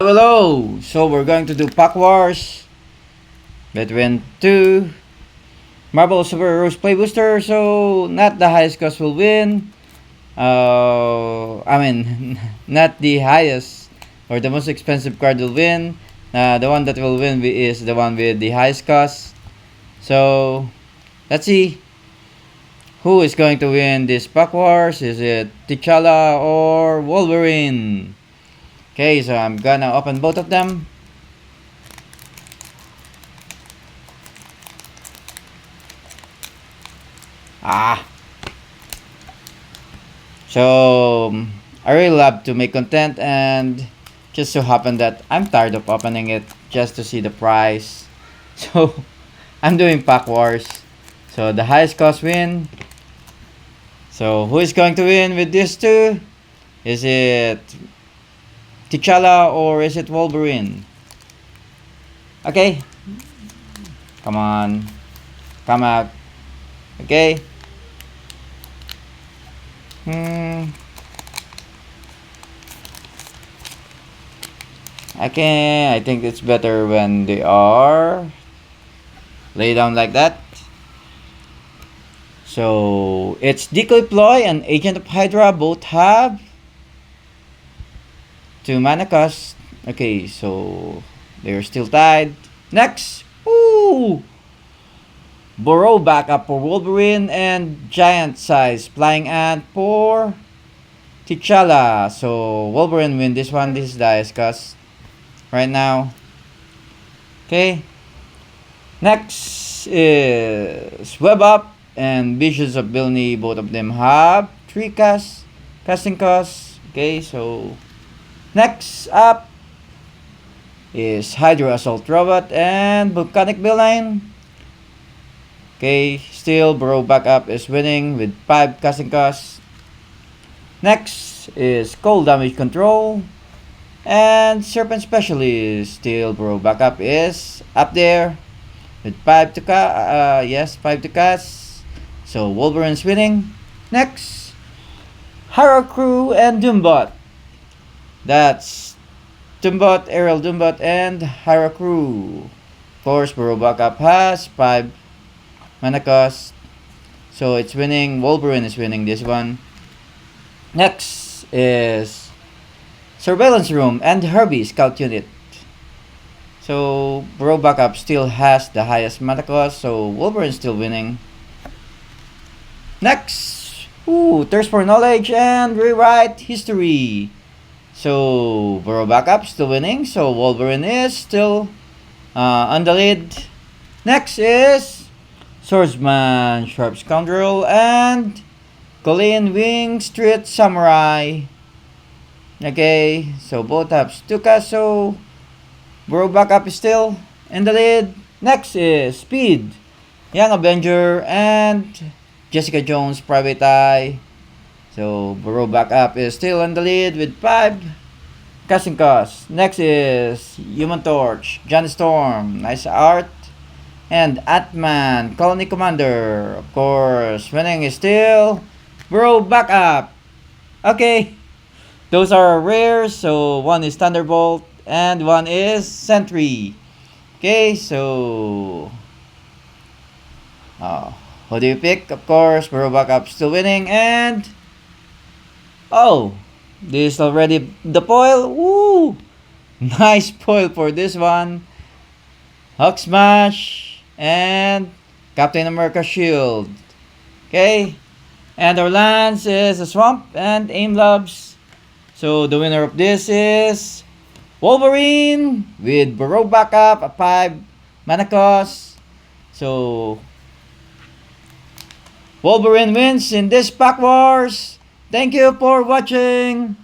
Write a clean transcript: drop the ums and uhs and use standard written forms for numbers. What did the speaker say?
Hello! So we're going to do Pack Wars between two Marble Super Heroes Play Booster. So not the highest cost will win. Not the highest or the most expensive card will win. The one that will win is the one with the highest cost. So let's see who is going to win this Pack Wars. Is it T'Challa or Wolverine? Okay, so I'm gonna open both of them. So I really love to make content, and just so happen that I'm tired of opening it just to see the price. So I'm doing Pack Wars. So the highest cost win. So who is going to win with these two? Is it T'Challa or is it Wolverine? Okay. Come on. Come out. Okay. I think it's better when they are lay down like that. So it's Decoy Ploy and Agent of Hydra both have 2 mana cost. Okay, so they're still tied. Next! Ooh! Burrow backup for Wolverine and Giant Size Flying Ant for T'Challa. So Wolverine win this one. This is the highest cost right now. Okay. Next is Web Up and Visions of Vilni. Both of them have 3 casting costs. Okay, so next up is Hydra Assault Robot and Volcanic Villain. Okay, still Burrow Backup is winning with 5 casting costs. Next is Cold Damage Control and Serpent Specialist. Still Burrow Backup is up there with 5 to cast. So Wolverine's winning. Next, Hero Crew and Doombot. That's Doombot, Aerial Doombot, and Hero Crew. Of course, Burrow Backup has 5 mana cost. So it's winning. Wolverine is winning this one. Next is Surveillance Room and Herbie Scout Unit. So Burrow Backup still has the highest mana cost, so Wolverine still winning. Next, Thirst for Knowledge and Rewrite History. So Burrow Backup still winning, so Wolverine is still on the lead. Next is Swordsman, Sharp Scoundrel, and Colleen Wing Street Samurai. Okay, so both have Stuka, so Burrow Backup is still in the lead. Next is Speed, Young Avenger, and Jessica Jones Private Eye. So Burrow Backup is still in the lead with 5 casting costs. Next is Human Torch, Johnny Storm, nice art, and Atman, Colony Commander. Of course, winning is still Burrow Backup. Okay, those are rare. So one is Thunderbolt and one is Sentry. Okay, so who do you pick? Of course, Burrow Backup still winning, and this is already the foil. Woo! Nice foil for this one. Hulk Smash and Captain America Shield. Okay, and our lands is a Swamp and Aim Loves. So the winner of this is Wolverine with Burrow Backup, a 5 mana cost. So Wolverine wins in this Pack Wars. Thank you for watching.